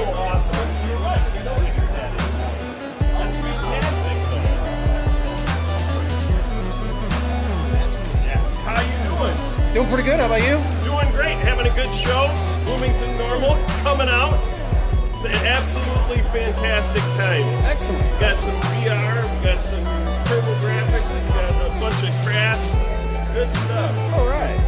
awesome. You're right. You know what that is. That's fantastic, though. Yeah. How you doing? Doing pretty good. How about you? Doing great. Having a good show. Bloomington Normal coming out. It's an absolutely fantastic time. Excellent. We got some VR. We got some turbo graphics. We got a bunch of crafts. Good stuff. All right.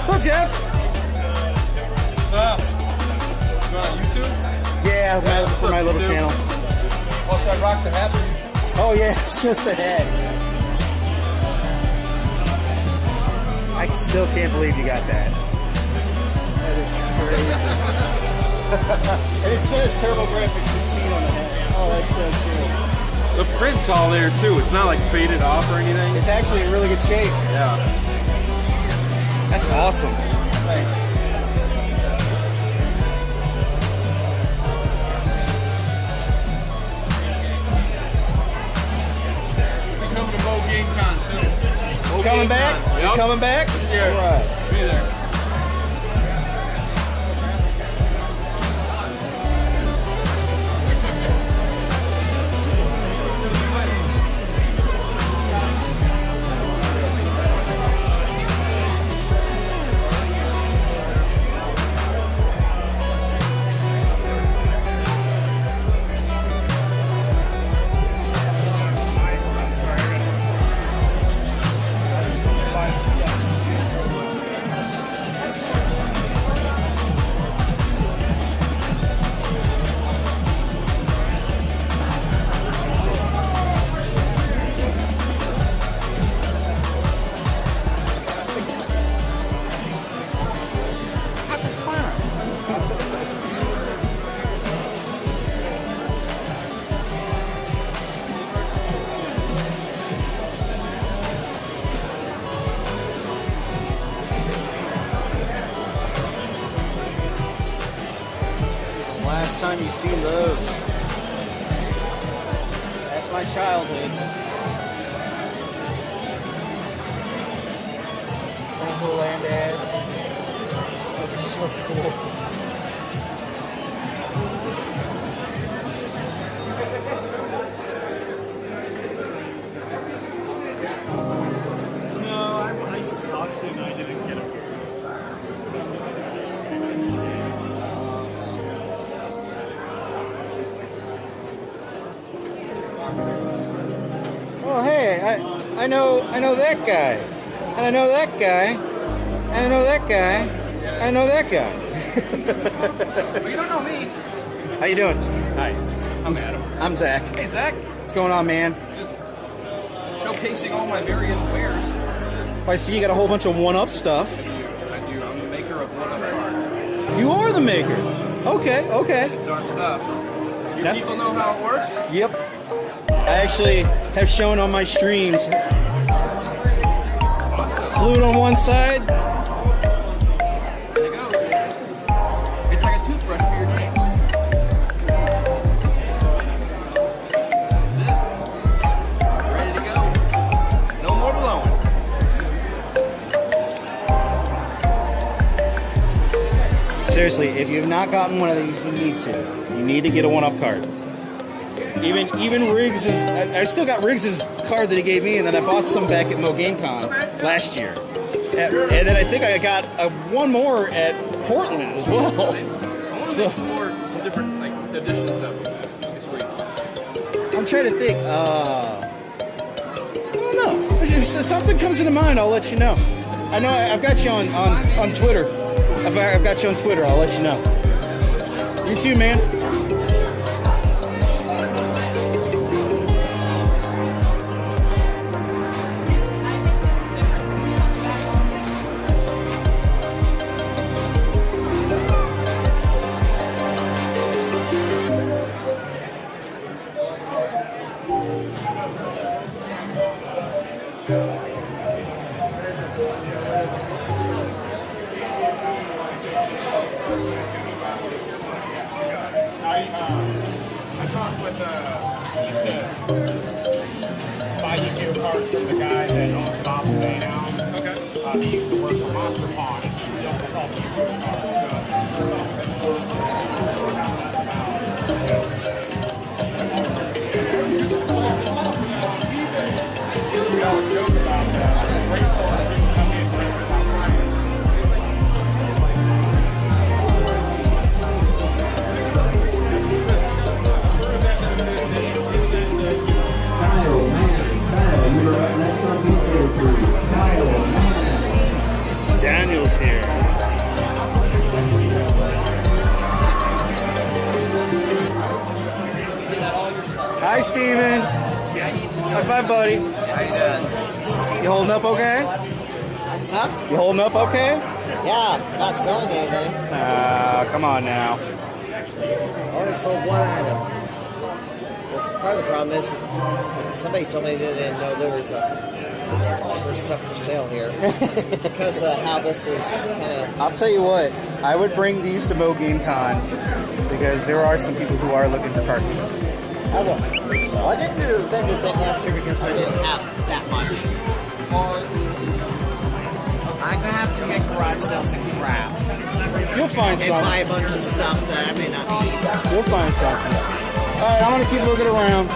What's up, Jeff? What's up? You on YouTube? Yeah, for my little channel. Oh, should I rock the hat for YouTube? Oh yeah, it's just the head. I still can't believe you got that. That is crazy. And it says TurboGrafx 16 on the head. Oh, that's so cool. The print's all there too. It's not like faded off or anything. It's actually in really good shape. Yeah. That's awesome. Thanks. We're coming to Mo Game Con too. Coming back? Yep. You coming back? This year. All right. Be there. Last time you seen those. That's my childhood. Funko Land ads. Those are so cool. No, I sucked and I didn't get it. Oh hey, I know that guy. And I know that guy. And I know that guy. I know that guy. Well, you don't know me. How you doing? Hi. I'm Adam. I'm Zach. Hey, Zach. What's going on, man? Just showcasing all my various wares. I see you got a whole bunch of one-up stuff. I do. I'm the maker of One Up Art. You are the maker. Okay, okay. It's our stuff. You Yep. people know how it works? Yep. I actually have shown on my streams. Awesome. Fluid on one side. There it goes. It's like a toothbrush for your nails. That's it. Ready to go. No more blowing. Seriously, if you've not gotten one of these, you need to. You need to get a one-up card. Even Riggs is. I still got Riggs's card that he gave me, and then I bought some back at Mo Game Con last year. And then I think I got one more at Portland as well. I want to So make some more different editions of this week. I'm trying to think. I don't know. If something comes into mind, I'll let you know. I know I've got you on Twitter. I've got you on Twitter. I'll let you know. You too, man. I talked with, he used to buy Yu-Gi-Oh cards from the guy that owns Bob's Bay now. he used to work for Monster Pawn, and he built the whole we always joke about that. Grateful that people come in and about Daniel's here. Hi, Steven. High five, buddy. You holding up okay? What's up? You holding up okay? Yeah, not selling anything. Come on now. Only sold one item. That's part of the problem is somebody told me they didn't know there's stuff for sale here because of how this is kind of. I'll tell you what. I would bring these to Mo Game Con because there are some people who are looking for cartridges. I will. So I didn't do the vendor thing last year because I didn't have that much. I'm gonna have to hit garage sales and crap You'll find and buy a something. bunch of stuff that I may not need. You'll find something. All right, I'm gonna keep looking around.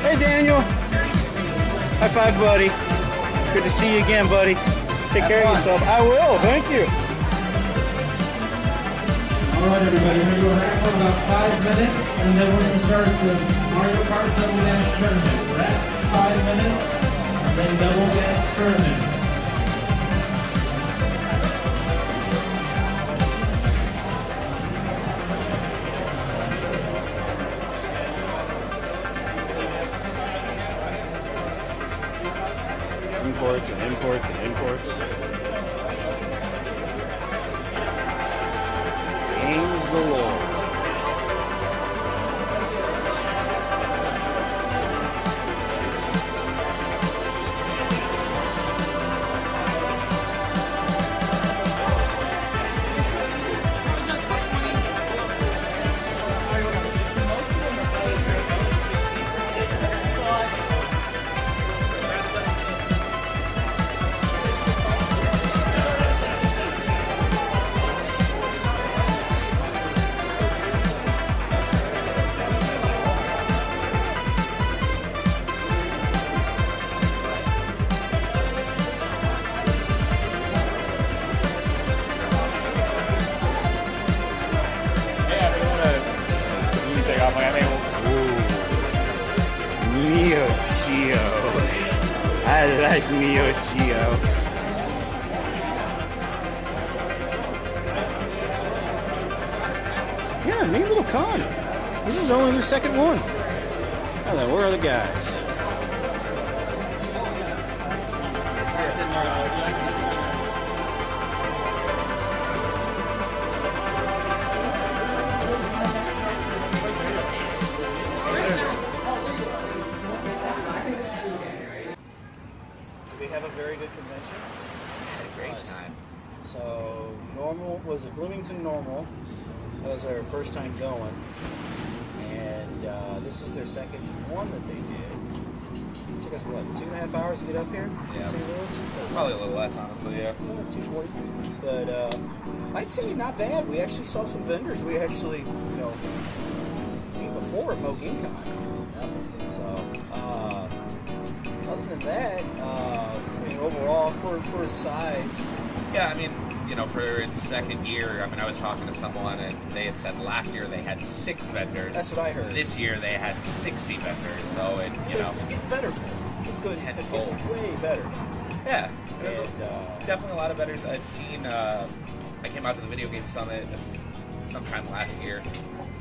Hey, Daniel. High five, buddy. Good to see you again, buddy. Take care of yourself. I will. Thank you. All right, everybody, we're going to go back for about 5 minutes, and then we're going to start the Mario Kart Double Dash Tournament. We're at 5 minutes, then Double Dash Tournament. Imports and imports and imports. Games galore. Neo Geo. I like Neo Geo. Yeah, neat little con. This is only their second one. Oh, then where are the guys? We have a very good convention. Had a great time. So normal was a Bloomington normal. That was our first time going, and this is their second one that they did. It took us what 2.5 hours to get up here? Yeah. St. Louis? Probably a little less, honestly, yeah. 240. But I'd say not bad. We actually saw some vendors we actually seen before at Mo Game Con. So. Other than that, I mean, overall, for size. Yeah, I mean, for its second year, I mean, I was talking to someone and they had said last year they had 6 vendors. That's what I heard. This year they had 60 vendors, so it's, It's better. It's good. It's way better. Yeah, And, definitely a lot of vendors. I've seen, I came out to the Video Game Summit sometime last year.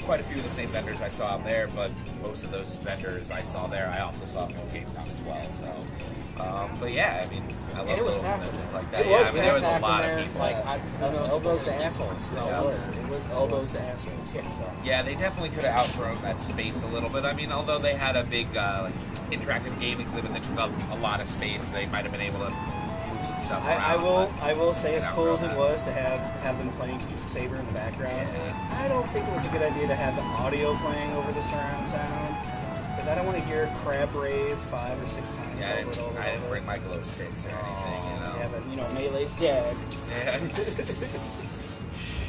Quite a few of the same vendors I saw out there, but most of those vendors I saw there, I also saw at Capcom as well. So, but yeah, I mean, I love little conventions like that. Yeah, I mean, there was a lot of people. Elbows to assholes. It was elbows to assholes. So. Yeah, they definitely could have outgrown that space a little bit. I mean, although they had a big interactive game exhibit that took up a lot of space, they might have been able to move some stuff around. I will say, as cool as it was to have them playing Beat Saber in the background, I don't think it was a good idea to have the audio playing over the surround sound. because I don't want to hear Crab Rave 5 or 6 times. Yeah, I over and over didn't and bring over. my glow sticks or anything, you know. Yeah, but you know, Melee's dead. Yeah.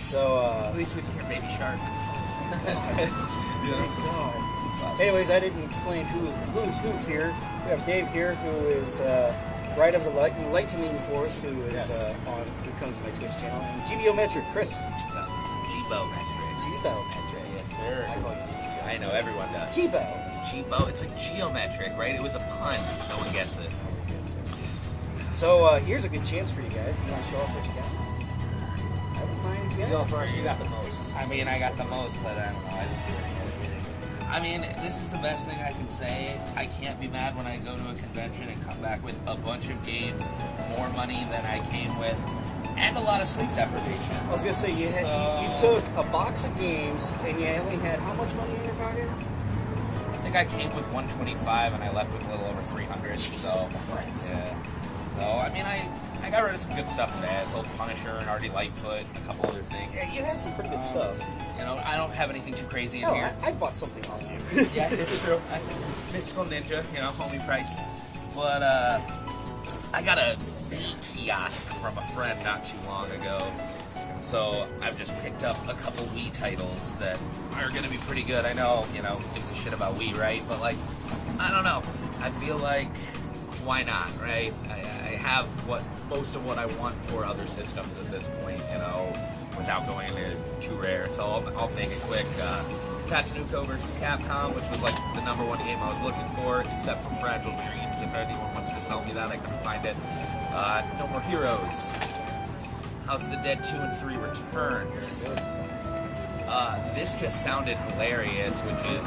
So, At least we can hear Baby Shark. thank God. Anyways, I didn't explain who's who here. We have Dave here, who is right of the Lightning Force, who is who comes to my Twitch channel, and Geometric Chris. Jibo metric. Geometric. Yes, sir. I call you Geo. I know, everyone does. Geo. Jibo, it's like geometric, right? It was a pun. No one gets it. So here's a good chance for you guys. You want to show off what you got? I wouldn't mind if you Go got. first. You got the most. I mean, I got the most, but I don't know. I didn't do anything. I mean, this is the best thing I can say. I can't be mad when I go to a convention and come back with a bunch of games, more money than I came with, and a lot of sleep deprivation. I was gonna say you took a box of games and you only had how much money in your pocket? I think I came with 125 and I left with a little over 300. Jesus so, Christ. yeah. So, I mean, I got rid of some good stuff today. I sold Punisher and Artie Lightfoot, a couple other things. Yeah, you had some pretty good stuff. You know, I don't have anything too crazy in Oh, here. I bought something off you. Yeah, it's true. Mystical Ninja, you know, homie price. But I got a kiosk from a friend not too long ago. So I've just picked up a couple Wii titles that are going to be pretty good. I know, you know, gives a shit about Wii, right? But, like, I don't know. I feel like, why not, right? I have most of what I want for other systems at this point, you know, without going into too rare. So I'll make it quick. Tatsunoko versus Capcom, which was like the #1 game I was looking for, except for Fragile Dreams. If anyone wants to sell me that, I couldn't find it. No More Heroes. House of the Dead 2 and 3 returns. This just sounded hilarious, which is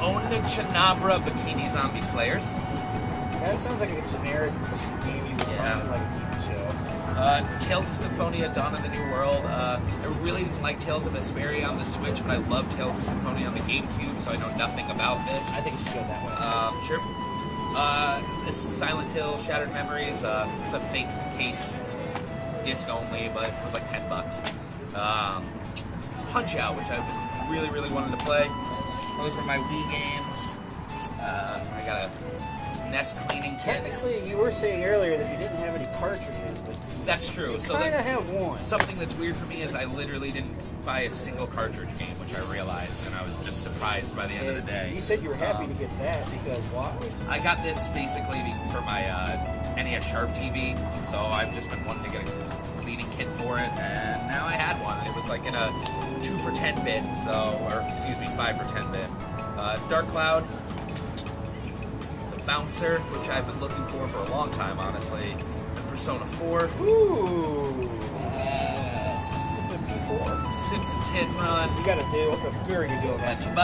Onichanabra Bikini Zombie Slayers. That sounds like a generic game you would find in like a TV show. Tales of Symphonia, Dawn of the New World. I really didn't like Tales of Vesperia on the Switch, but I love Tales of Symphonia on the GameCube, so I know nothing about this. I think you should go that way. Sure. This is Silent Hill, Shattered Memories. It's a fake case, disc only, but it was like $10. Punch Out, which I've really, really wanted to play. Those were my Wii games. I got a NES cleaning kit. Technically, you were saying earlier that you didn't have any cartridges, but That's true. you So kind of that- have one. something that's weird for me is I literally didn't buy a single cartridge game, which I realized, and I was just surprised by the end of the day. You said you were happy to get that because why? I got this basically for my NES Sharp TV, so I've just been wanting to get a cleaning kit for it, and now I had one. It was like in a 2 for 10 bit, or excuse me, 5 for 10 bit. Dark Cloud, The Bouncer, which I've been looking for a long time, honestly. And Persona 4. Ooh. The P4. Simpsons Hit and Run. You got a deal, a very good deal on that. $2.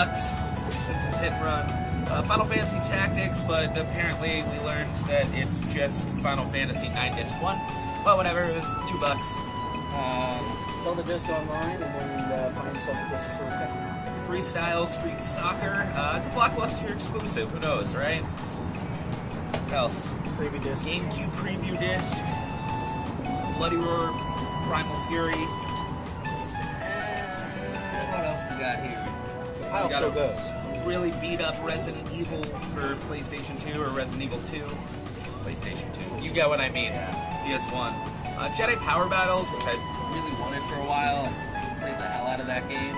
Simpsons Hit and Run. Final Fantasy Tactics, but apparently we learned that it's just Final Fantasy 9 Disc 1. Well, whatever, it was $2. Sell the disc online and then find yourself a disc for $10. Freestyle Street Soccer. It's a Blockbuster exclusive. Who knows, right? What else? Preview disc. GameCube preview disc. Bloody Roar, Primal Fury. What else we got here? Pile We got still a goes. really beat up Resident Evil for PlayStation 2 or Resident Evil 2. PlayStation 2. You get what I mean. PS1. Jedi Power Battles, which I really wanted for a while. Played the hell out of that game.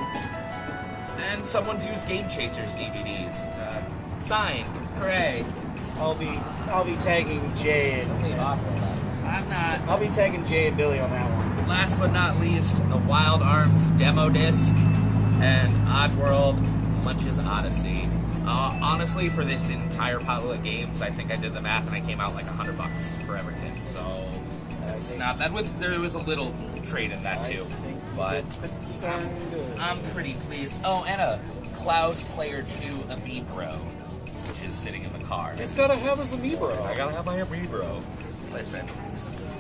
And someone's used Game Chasers DVDs. Signed. Hooray. I'll be tagging Jay and I'm not. I'll be tagging Jay and Billy on that one. Last but not least, the Wild Arms demo disc and Oddworld Munch's Odyssey. Honestly, for this entire pile of games, I think I did the math and I came out like $100 for everything. So it's not bad. There was a little trade in that too, but I'm pretty pleased. Oh, and a Cloud Player 2 Amiibro, which is sitting in the car. It's gotta have a Amiibo. I gotta have my Amiibo. Listen,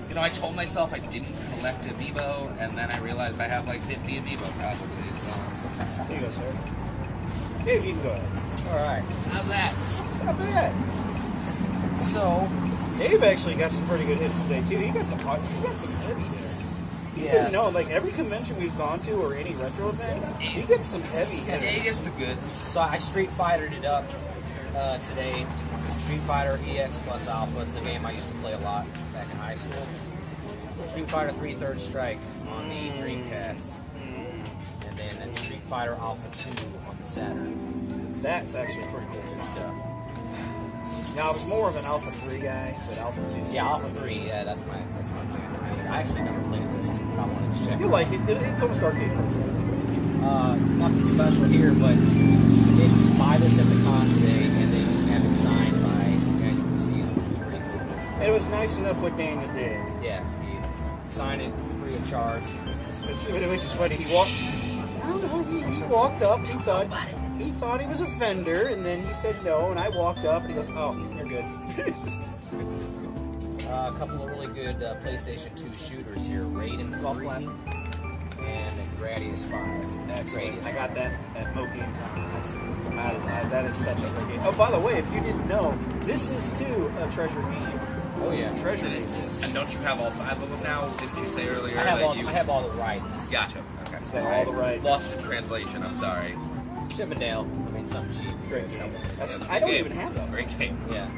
you know, I told myself I didn't collect Amiibo, and then I realized I have like 50 Amiibo probably. So. There you go, sir. Dave, you can go ahead. Alright. How's that? Not bad. So, Dave actually got some pretty good hits today too. He got some heavy there. He's good to know. Like every convention we've gone to or any retro event, he gets some heavy Yeah, hitters. he gets the goods. So I Street Fightered it up today. Street Fighter EX plus Alpha. It's a game I used to play a lot back in high school. Street Fighter 3 Third Strike on the Dreamcast. And then Street Fighter Alpha 2 on the Saturn. That's actually pretty cool Good stuff. Now I was more of an Alpha 3 guy, but Alpha 2. Yeah, Alpha 3, yeah, that's my jam. I actually never played this, but I wanted to check You it like it? It's almost arcade perfect. out. Nothing special here, but you did buy this at the con today, and then have it signed by Daniel Casino, which was pretty cool. And it was nice enough what Daniel did. Yeah, he signed it free of charge. It was just funny. He walked. I don't know. He walked up. He thought he was a vendor, and then he said no. And I walked up, and he goes, "Oh, you're good." A couple of really good PlayStation 2 shooters here, Raiden 3 and Gradius 5. Excellent. Gradius I got 5. that at Moking Con. That is such a great game. Oh, by the way, if you didn't know, this is too a treasure game. Oh yeah, Treasure game. And don't you have all 5 of them now? Didn't you say earlier I have that all. you... I have all the Raidens. Gotcha. Okay. It's got all the right. Lost in translation, I'm sorry. Chippendale. I mean, something cheap. Great game. That's a I good don't game. even have that. Great game. Yeah.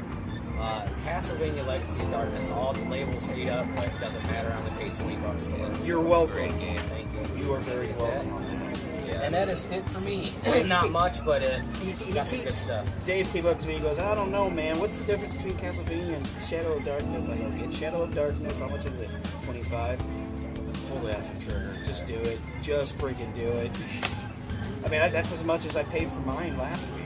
Castlevania Legacy of Darkness. All the labels ate up, but it doesn't matter. I only paid $20 for it. You're welcome. Great game. Thank you. You are very welcome. Yeah. And that is it for me. Not much, but got some good stuff. Dave came up to me and goes, "I don't know, man. What's the difference between Castlevania and Shadow of Darkness?" I go, "Get Shadow of Darkness. How much is it? 25. Pull the effing trigger. Just do it. Just freaking do it." I mean, that's as much as I paid for mine last week.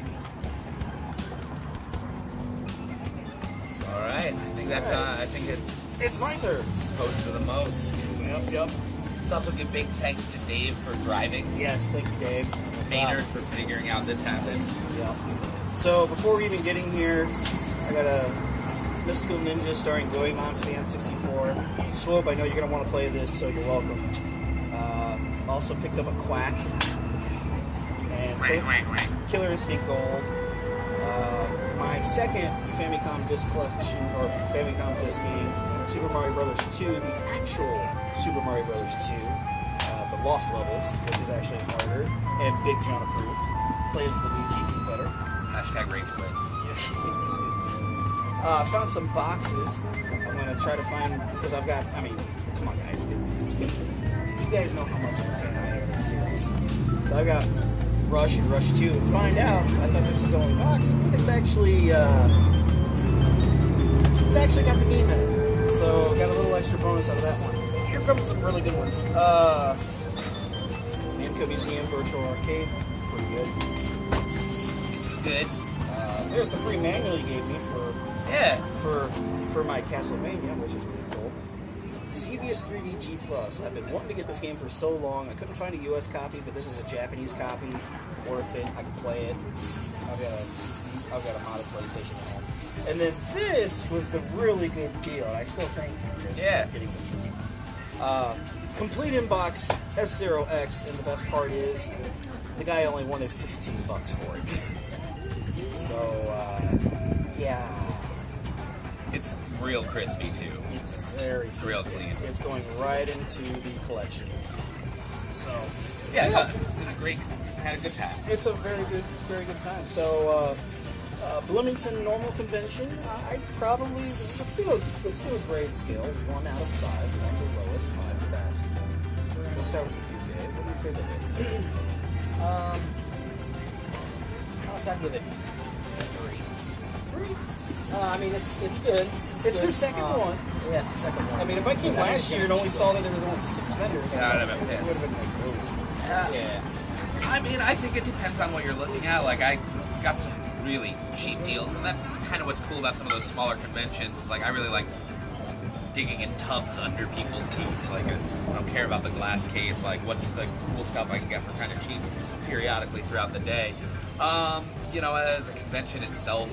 All right. I think that's. I think it's It's my turn. close to the most. Yep. Let's also give big thanks to Dave for driving. Yes, thank you, Dave. Maynard for figuring out this happened. Yeah. So before we even getting here, I got a Mystical Ninja starring Goemon for the N64. Swope, I know you're going to want to play this, so you're welcome. Also picked up a Quack. And Killer Instinct Gold. My second Famicom disc collection, or Famicom disc game, Super Mario Bros. 2, the actual Super Mario Bros. 2, the Lost Levels, which is actually harder, and Big John approved. Plays the Luigi, he's better. Hashtag rage quit. I found some boxes. I'm going to try to find, because I've got, I mean, come on guys, it's me. You guys know how much of a fan I am of this series. So I've got Rush and Rush 2, and find out, I thought this was the only box, but it's actually got the game in it. So got a little extra bonus out of that one. Here comes some really good ones. Namco Museum Virtual Arcade, pretty good. Good. There's the free manual you gave me for my Castlevania, which is really cool. Xevious 3D G+. I've been wanting to get this game for so long. I couldn't find a US copy, but this is a Japanese copy. Worth it. I can play it. I've got a modded PlayStation at home. And then this was the really good deal. I still thank you for getting this for me. Complete inbox F-Zero X, and the best part is the guy only wanted $15 for it. So, yeah. It's real crispy too. It's real clean. It's going right into the collection. So, Yeah, it was a great. Had a good time. it's a very good time. So, Bloomington Normal Convention. I probably let's do a grade scale. 1 out of 5. 1 the lowest, 5 the best. We'll start with you, Dave. What do you think of it? I'll start with it. 3. I mean, it's good. It's their good. second one. Yeah, it's the second one. I mean, if I came last year and only saw that there was only 6 vendors, Yeah, I'd have been it pissed. would have been like, oh. Yeah. I mean, I think it depends on what you're looking at. Like, I got some really cheap deals, and that's kind of what's cool about some of those smaller conventions. It's like, I really like digging in tubs under people's booths. Like, I don't care about the glass case. Like, what's the cool stuff I can get for kind of cheap periodically throughout the day. You know, as a convention itself,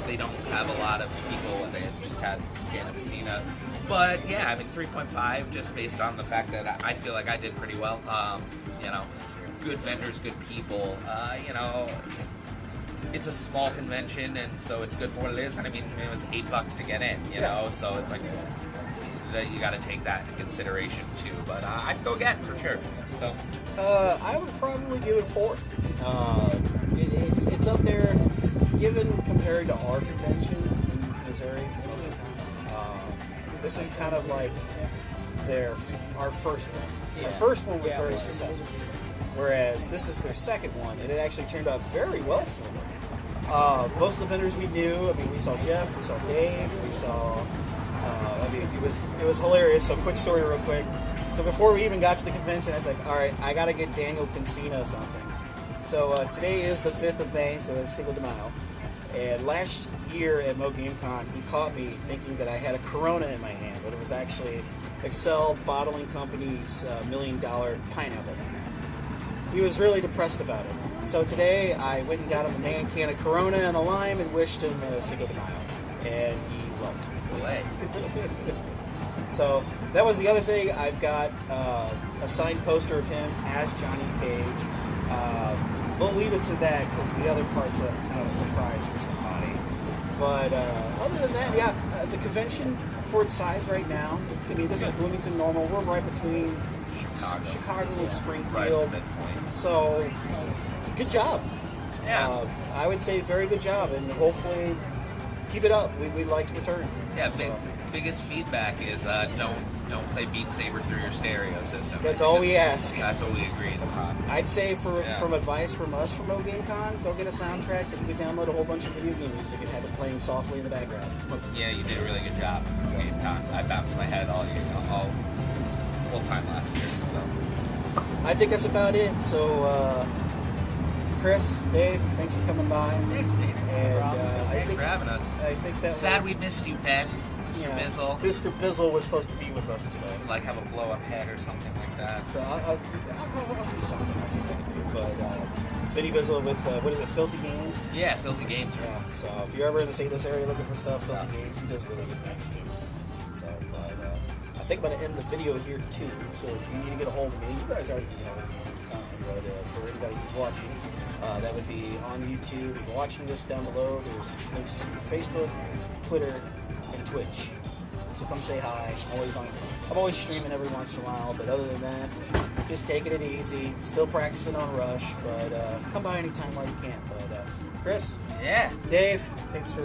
they don't have a lot of people, and they just had Jana Messina. But yeah, I mean, 3.5 just based on the fact that I feel like I did pretty well. You know, good vendors, good people. You know, it's a small convention, and so it's good for what it is. And I mean, it was $8 to get in. You know, so it's like that you got to take that into consideration too. But I'd go again for sure. So I would probably give it 4. It's up there, given compared to our convention in Missouri. This is kind of like our first one. Yeah. Our first one was Yeah, it very was. successful, whereas this is their second one, and it actually turned out very well for them. Most of the vendors we knew. I mean, we saw Jeff, we saw Dave, we saw. I mean, it was hilarious. So, quick story, real quick. So before we even got to the convention, I was like, all right, I got to get Daniel Cancino something. So today is the 5th of May, so it's Cinco de Mayo. And last year at Mo Game Con, he caught me thinking that I had a Corona in my hand, but it was actually Excel Bottling Company's $1 million pineapple. He was really depressed about it. So today I went and got him a man can of Corona and a lime and wished him Cinco de Mayo. And he loved it. So that was the other thing. I've got a signed poster of him as Johnny Cage. We'll leave it to that because the other part's a kind of a surprise for somebody. But other than that, yeah, the convention for its size right now. I mean, this is Bloomington normal. We're right between Chicago and Springfield. Midpoint. So good job. Yeah. I would say very good job, and hopefully keep it up. We'd like to return. Yeah, So, biggest feedback is don't play Beat Saber through your stereo system. That's all we ask. That's what we agreed upon. I'd say Yeah. from advice from us from No Game Con, go get a soundtrack and you can download a whole bunch of video game music and have it playing softly in the background. Yeah, you did a really good job. I bounced my head all whole time last year. So I think that's about it. So, Chris, Dave, thanks for coming by. thanks, man. And Thanks for having us. I think that Sad we missed you, Ben. Mr. Bizzle. Mr. Bizzle was supposed to be with us today. Like have a blow up head or something like that. So I'll do something else. But Benny Bizzle with what is it, Filthy Games? Yeah, Filthy Games. Yeah. So if you're ever in the St. Louis area looking for stuff, Filthy Games, he does really good things too. So, but I think I'm gonna end the video here too. So if you need to get a hold of me, you guys already know. But for anybody who's watching, that would be on YouTube. If you're watching this down below, there's links to Facebook, Twitter, and Twitch. So come say hi. I'm always streaming every once in a while, but other than that, just taking it easy. Still practicing on Rush, but come by anytime while you can. But Chris, Yeah. Dave, thanks for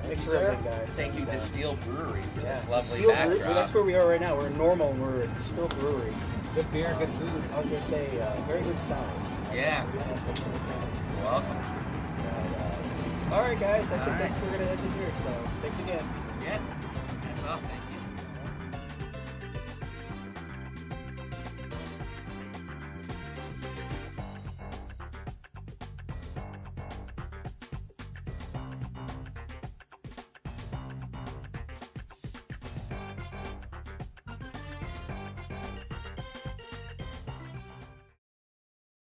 everything, guys. Thank you And, to Steel Brewery for this the lovely Steel backdrop. Brewery, that's where we are right now. We're in Normal, and we're at Steel Brewery. Good beer, good food. I was going to say, very good sours. Yeah. You're welcome. All right, guys, I think All right. we're going to end it here. So thanks again.